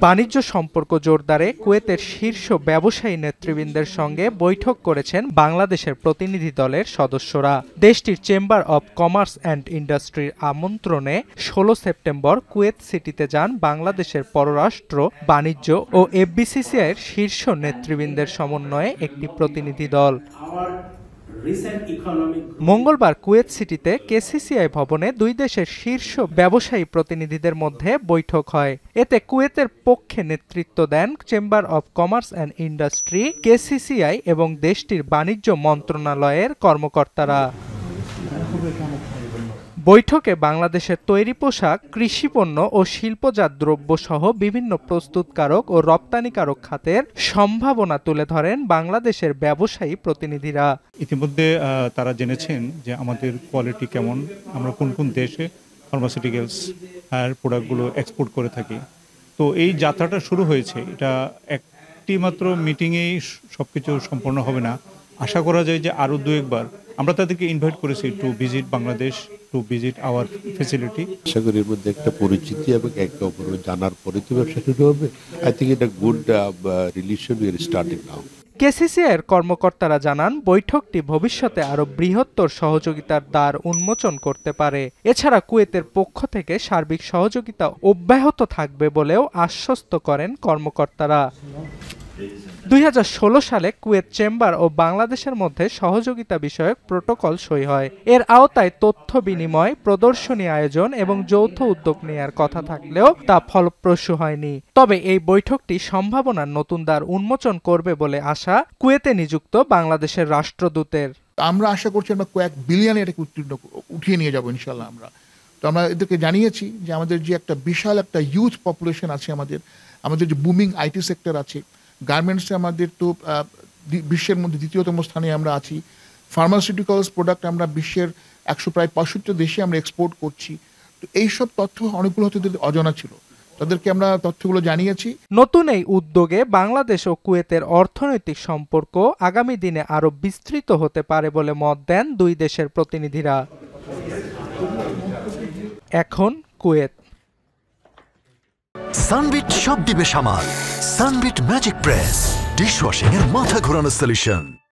বাণিজ্য সম্পর্ক জোরদারে কুয়েতের শীর্ষ ব্যবসায়ী নেতৃবৃন্দের সঙ্গে বৈঠক করেছেন বাংলাদেশের প্রতিনিধি দলের সদস্যরা। দেশটির চেম্বার অব কমার্স অ্যান্ড ইন্ডাস্ট্রির আমন্ত্রণে ১৬ সেপ্টেম্বর কুয়েত সিটিতে যান বাংলাদেশের পররাষ্ট্র, বাণিজ্য ও এফবিসিসিআইয়ের শীর্ষ নেতৃবৃন্দের সমন্বয়ে একটি প্রতিনিধি দল। মঙ্গলবার কুয়েত সিটিতে কেসিসিআই ভবনে দুই দেশের শীর্ষ ব্যবসায়ী প্রতিনিধিদের মধ্যে বৈঠক হয়। এতে কুয়েতের পক্ষে নেতৃত্ব দেন chamber of commerce and industry, KCCI এবং দেশটির বাণিজ্য মন্ত্রণালয়ের কর্মকর্তারা। বৈঠকে বাংলাদেশের তৈরি পোশাক, কৃষিপণ্য ও শিল্পজাত দ্রব্য সহ বিভিন্ন প্রস্তুতকারক ও রপ্তানিকারক খাতের সম্ভাবনা তুলে ধরেন বাংলাদেশের ব্যবসায়ী প্রতিনিধিরা। ইতিমধ্যে তারা জেনেছেন যে আমাদের কোয়ালিটি কেমন, আমরা কোন কোন দেশে ফার্মাসিউটিক্যালস আর প্রোডাক্টগুলো এক্সপোর্ট করে থাকি। তো এই যাত্রাটা শুরু হয়েছে, এটা একটি মাত্র মিটিংয়েই সবকিছু সম্পন্ন হবে না। আশা করা যায় যে আরও দু একবার আমরা তাদেরকে ইনভাইট করেছি to visit Bangladesh, to visit our facility. আশা করি এর মধ্যে একটা পরিচিতি এবং একে অপরকে জানার পরে তো ব্যবসা শুরু হবে। আই থিঙ্ক এটা good relation we are starting now. কেসিসিআইয়ের কর্মকর্তারা জানান, বৈঠকটি ভবিষ্যতে আরও বৃহত্তর সহযোগিতার দ্বার উন্মোচন করতে পারে। এছাড়া কুয়েতের পক্ষ থেকে সার্বিক সহযোগিতা অব্যাহত থাকবে বলেও আশ্বস্ত করেন কর্মকর্তারা। ২০১৬ সালে কুয়েত চেম্বার ও বাংলাদেশের মধ্যে সহযোগিতা বিষয়ক প্রটোকল সই হয়। এর আওতায় তথ্য বিনিময়, প্রদর্শনী আয়োজন এবং যৌথ উদ্যোগ নেয়ার কথা থাকলেও তা ফলপ্রসূ হয়নি। তবে এই বৈঠকটি সম্ভাবনার নতুন দ্বার উন্মোচন করবে বলে আশা কুয়েতে নিযুক্ত বাংলাদেশের রাষ্ট্রদূতের। আমরা আশা করছি আমরা কয়েক বিলিয়নে এটাকে উঠিয়ে নিয়ে যাবো ইনশাল্লাহ। আমরা এদেরকে জানিয়েছি যে আমাদের যে একটা বিশাল একটা ইউথ পপুলেশন আছে, আমাদের যে বুমিং আইটি সেক্টর আছে, গার্মেন্টসে আমাদের তো বিশ্বের মধ্যে দ্বিতীয়তম স্থানে আমরা আছি। ফার্মাসিউটিক্যালস প্রোডাক্ট আমরা বিশ্বের প্রায় ৬৫ দেশে আমরা এক্সপোর্ট করছি। তো এইসব তথ্য অনেকগুলো হয়তো অজানা ছিল, তাদেরকে আমরা তথ্যগুলো জানিয়েছি। নতুন এই উদ্যোগে বাংলাদেশ ও কুয়েতের অর্থনৈতিক সম্পর্ক আগামী দিনে আরও বিস্তৃত হতে পারে বলে মত দেন দুই দেশের প্রতিনিধিরা। এখন কুয়েত। সানবিট সব দিবে সামাল। সানবিট ম্যাজিক প্রেস ডিশওয়াশিং এর মাথা ঘোরানো সলিউশন।